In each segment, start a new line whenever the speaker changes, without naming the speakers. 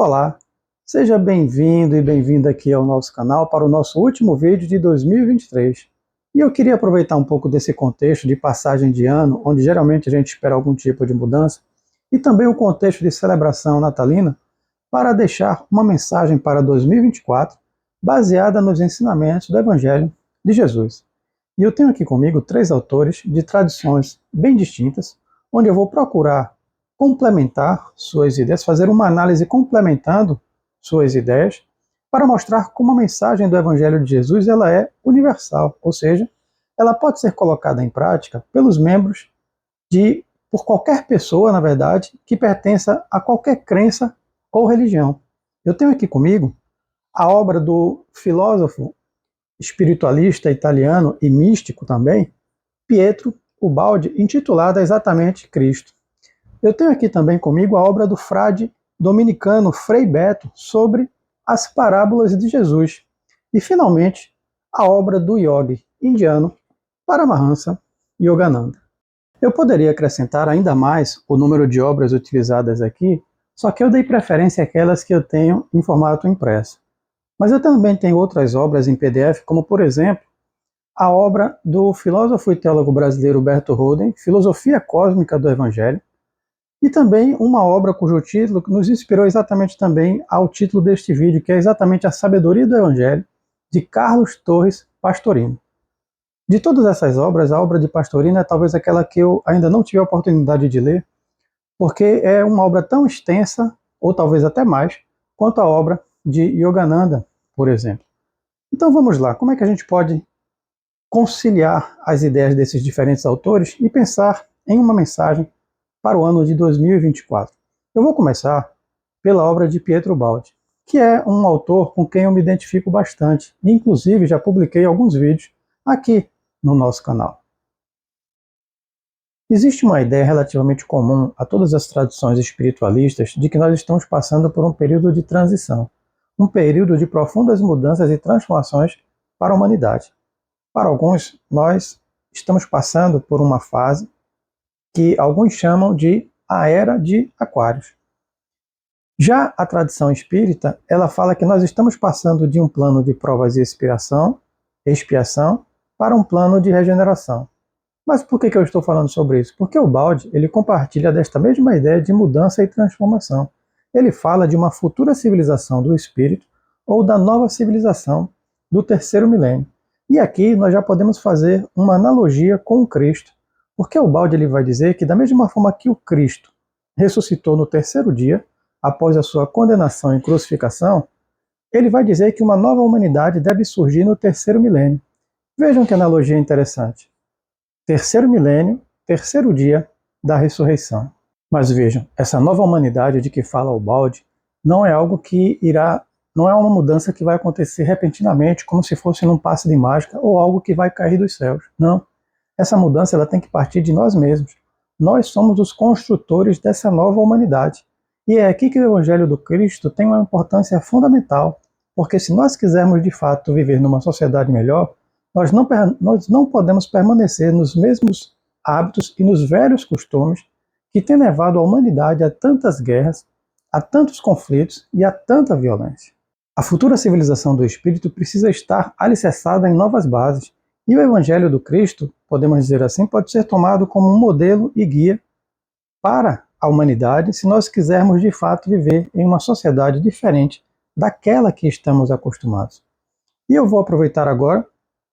Olá, seja bem-vindo e bem-vinda aqui ao nosso canal para o nosso último vídeo de 2023. E eu queria aproveitar um pouco desse contexto de passagem de ano, onde geralmente a gente espera algum tipo de mudança, e também o contexto de celebração natalina, para deixar uma mensagem para 2024, baseada nos ensinamentos do Evangelho de Jesus. E eu tenho aqui comigo 3 autores de tradições bem distintas, onde eu vou procurar complementar suas ideias, fazer uma análise complementando suas ideias, para mostrar como a mensagem do Evangelho de Jesus ela é universal, ou seja, ela pode ser colocada em prática pelos membros por qualquer pessoa, na verdade, que pertença a qualquer crença ou religião. Eu tenho aqui comigo a obra do filósofo espiritualista italiano e místico também, Pietro Ubaldi, intitulada exatamente Cristo. Eu tenho aqui também comigo a obra do frade dominicano Frei Beto sobre as parábolas de Jesus. E, finalmente, a obra do yogi indiano Paramahansa Yogananda. Eu poderia acrescentar ainda mais o número de obras utilizadas aqui, só que eu dei preferência àquelas que eu tenho em formato impresso. Mas eu também tenho outras obras em PDF, como, por exemplo, a obra do filósofo e teólogo brasileiro Berto Roden, Filosofia Cósmica do Evangelho, e também uma obra cujo título nos inspirou exatamente também ao título deste vídeo, que é exatamente A Sabedoria do Evangelho, de Carlos Torres Pastorino. De todas essas obras, a obra de Pastorino é talvez aquela que eu ainda não tive a oportunidade de ler, porque é uma obra tão extensa, ou talvez até mais, quanto a obra de Yogananda, por exemplo. Então vamos lá, como é que a gente pode conciliar as ideias desses diferentes autores e pensar em uma mensagem para o ano de 2024. Eu vou começar pela obra de Pietro Ubaldi, que é um autor com quem eu me identifico bastante, e inclusive já publiquei alguns vídeos aqui no nosso canal. Existe uma ideia relativamente comum a todas as tradições espiritualistas de que nós estamos passando por um período de transição, um período de profundas mudanças e transformações para a humanidade. Para alguns, nós estamos passando por uma fase que alguns chamam de a Era de Aquários. Já a tradição espírita, ela fala que nós estamos passando de um plano de provas e expiação, para um plano de regeneração. Mas por que eu estou falando sobre isso? Porque o Ubaldi, ele compartilha desta mesma ideia de mudança e transformação. Ele fala de uma futura civilização do espírito ou da nova civilização do terceiro milênio. E aqui nós já podemos fazer uma analogia com o Cristo, porque o Ubaldi ele vai dizer que da mesma forma que o Cristo ressuscitou no terceiro dia, após a sua condenação e crucificação, ele vai dizer que uma nova humanidade deve surgir no terceiro milênio. Vejam que analogia interessante. Terceiro milênio, terceiro dia da ressurreição. Mas vejam, essa nova humanidade de que fala Ubaldi não é algo que não é uma mudança que vai acontecer repentinamente, como se fosse num passe de mágica ou algo que vai cair dos céus. Não. Essa mudança ela tem que partir de nós mesmos. Nós somos os construtores dessa nova humanidade. E é aqui que o Evangelho do Cristo tem uma importância fundamental, porque se nós quisermos de fato viver numa sociedade melhor, nós não podemos permanecer nos mesmos hábitos e nos velhos costumes que têm levado a humanidade a tantas guerras, a tantos conflitos e a tanta violência. A futura civilização do Espírito precisa estar alicerçada em novas bases, e o Evangelho do Cristo, podemos dizer assim, pode ser tomado como um modelo e guia para a humanidade se nós quisermos de fato viver em uma sociedade diferente daquela que estamos acostumados. E eu vou aproveitar agora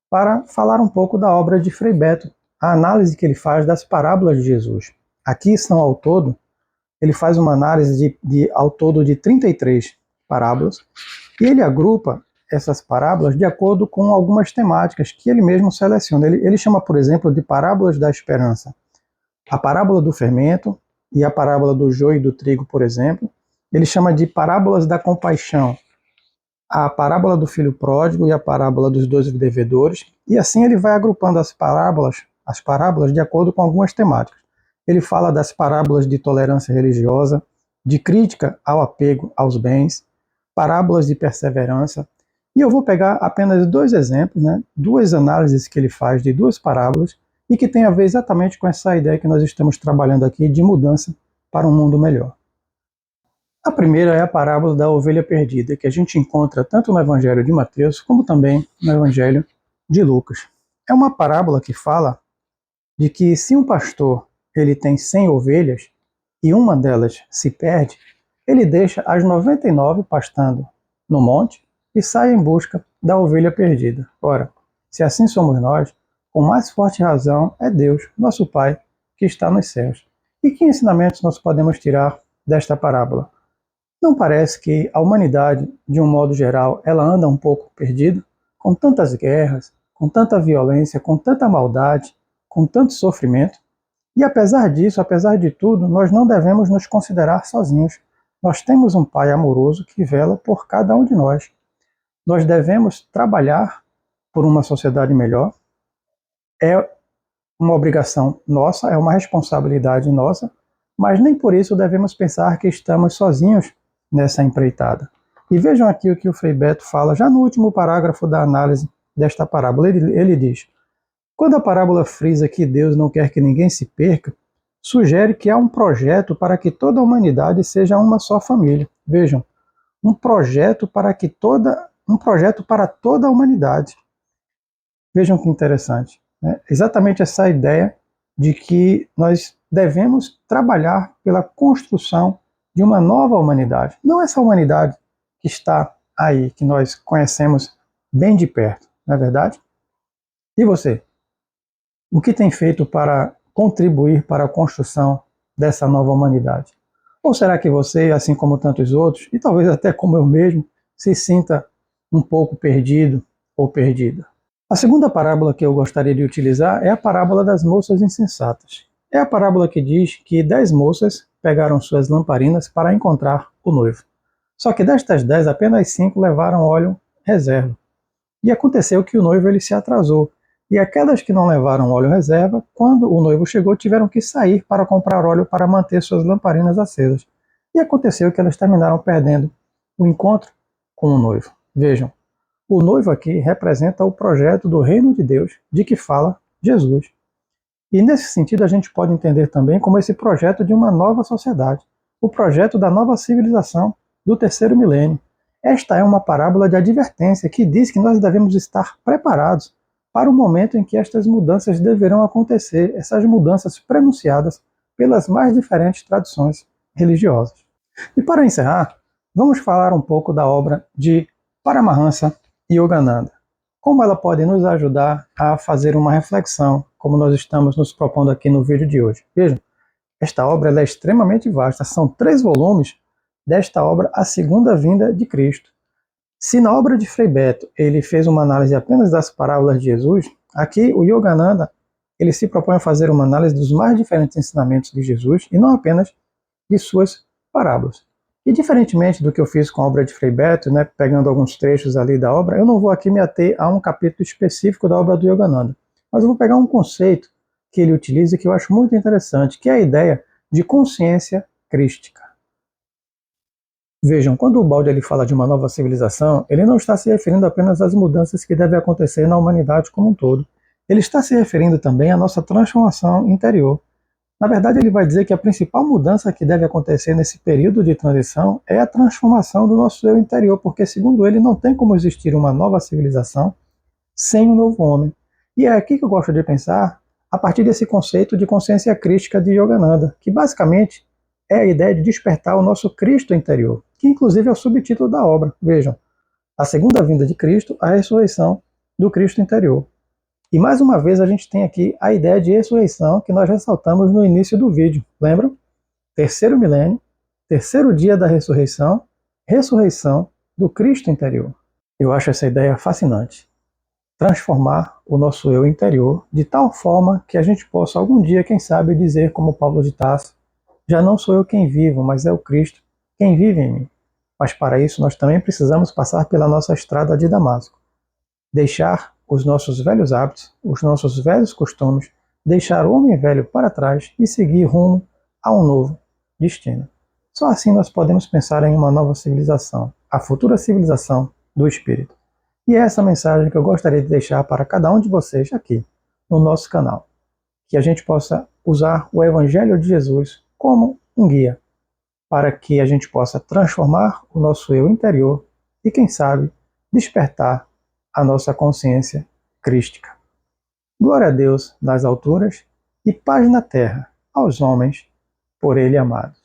para falar um pouco da obra de Frei Beto, a análise que ele faz das parábolas de Jesus. Aqui são ao todo, ele faz uma análise ao todo de 33 parábolas, e ele agrupa essas parábolas de acordo com algumas temáticas que ele mesmo seleciona. Ele chama, por exemplo, de parábolas da esperança. A parábola do fermento e a parábola do joio e do trigo, por exemplo. Ele chama de parábolas da compaixão, a parábola do filho pródigo e a parábola dos 2 devedores, e assim ele vai agrupando as parábolas de acordo com algumas temáticas. Ele fala das parábolas de tolerância religiosa, de crítica ao apego aos bens, parábolas de perseverança, e eu vou pegar apenas 2 exemplos, 2 análises que ele faz de 2 parábolas, e que tem a ver exatamente com essa ideia que nós estamos trabalhando aqui de mudança para um mundo melhor. A primeira é a parábola da ovelha perdida, que a gente encontra tanto no Evangelho de Mateus, como também no Evangelho de Lucas. É uma parábola que fala de que se um pastor ele tem 100 ovelhas e uma delas se perde, ele deixa as 99 pastando no monte e sai em busca da ovelha perdida. Ora, se assim somos nós, com mais forte razão é Deus, nosso Pai, que está nos céus. E que ensinamentos nós podemos tirar desta parábola? Não parece que a humanidade, de um modo geral, ela anda um pouco perdida, com tantas guerras, com tanta violência, com tanta maldade, com tanto sofrimento? E apesar disso, apesar de tudo, nós não devemos nos considerar sozinhos. Nós temos um Pai amoroso que vela por cada um de nós. Nós devemos trabalhar por uma sociedade melhor. É uma obrigação nossa, é uma responsabilidade nossa, mas nem por isso devemos pensar que estamos sozinhos nessa empreitada. E vejam aqui o que o Frei Beto fala, já no último parágrafo da análise desta parábola. Ele diz: quando a parábola frisa que Deus não quer que ninguém se perca, sugere que há um projeto para que toda a humanidade seja uma só família. Vejam, um projeto para toda a humanidade. Vejam que interessante, né? Exatamente essa ideia de que nós devemos trabalhar pela construção de uma nova humanidade. Não essa humanidade que está aí, que nós conhecemos bem de perto, não é verdade? E você? O que tem feito para contribuir para a construção dessa nova humanidade? Ou será que você, assim como tantos outros, e talvez até como eu mesmo, se sinta um pouco perdido ou perdida? A segunda parábola que eu gostaria de utilizar é a parábola das moças insensatas. É a parábola que diz que 10 moças pegaram suas lamparinas para encontrar o noivo. Só que destas 10, apenas 5 levaram óleo reserva. E aconteceu que o noivo ele se atrasou. E aquelas que não levaram óleo reserva, quando o noivo chegou, tiveram que sair para comprar óleo para manter suas lamparinas acesas. E aconteceu que elas terminaram perdendo o encontro com o noivo. Vejam, o noivo aqui representa o projeto do reino de Deus, de que fala Jesus. E nesse sentido a gente pode entender também como esse projeto de uma nova sociedade, o projeto da nova civilização do terceiro milênio. Esta é uma parábola de advertência que diz que nós devemos estar preparados para o momento em que estas mudanças deverão acontecer, essas mudanças prenunciadas pelas mais diferentes tradições religiosas. E para encerrar, vamos falar um pouco da obra de Paramahansa Yogananda. Como ela pode nos ajudar a fazer uma reflexão, como nós estamos nos propondo aqui no vídeo de hoje. Vejam, esta obra é extremamente vasta, são 3 volumes desta obra, A Segunda Vinda de Cristo. Se na obra de Frei Beto ele fez uma análise apenas das parábolas de Jesus, aqui o Yogananda ele se propõe a fazer uma análise dos mais diferentes ensinamentos de Jesus e não apenas de suas parábolas. E diferentemente do que eu fiz com a obra de Frei Beto, né, pegando alguns trechos ali da obra, eu não vou aqui me ater a um capítulo específico da obra do Yogananda, mas eu vou pegar um conceito que ele utiliza que eu acho muito interessante, que é a ideia de consciência crística. Vejam, quando o Baldi ele fala de uma nova civilização, ele não está se referindo apenas às mudanças que devem acontecer na humanidade como um todo. Ele está se referindo também à nossa transformação interior. Na verdade, ele vai dizer que a principal mudança que deve acontecer nesse período de transição é a transformação do nosso eu interior, porque, segundo ele, não tem como existir uma nova civilização sem um novo homem. E é aqui que eu gosto de pensar a partir desse conceito de consciência crística de Yogananda, que basicamente é a ideia de despertar o nosso Cristo interior, que inclusive é o subtítulo da obra. Vejam, a segunda vinda de Cristo, a ressurreição do Cristo interior. E mais uma vez a gente tem aqui a ideia de ressurreição que nós ressaltamos no início do vídeo. Lembram? Terceiro milênio, terceiro dia da ressurreição, ressurreição do Cristo interior. Eu acho essa ideia fascinante. Transformar o nosso eu interior de tal forma que a gente possa algum dia, quem sabe, dizer como Paulo de Tarso: já não sou eu quem vivo, mas é o Cristo quem vive em mim. Mas para isso nós também precisamos passar pela nossa estrada de Damasco. Deixar os nossos velhos hábitos, os nossos velhos costumes, deixar o homem velho para trás e seguir rumo a um novo destino. Só assim nós podemos pensar em uma nova civilização, a futura civilização do Espírito. E é essa mensagem que eu gostaria de deixar para cada um de vocês aqui no nosso canal. Que a gente possa usar o Evangelho de Jesus como um guia para que a gente possa transformar o nosso eu interior e, quem sabe, despertar a nossa consciência crística. Glória a Deus nas alturas e paz na terra aos homens por Ele amados.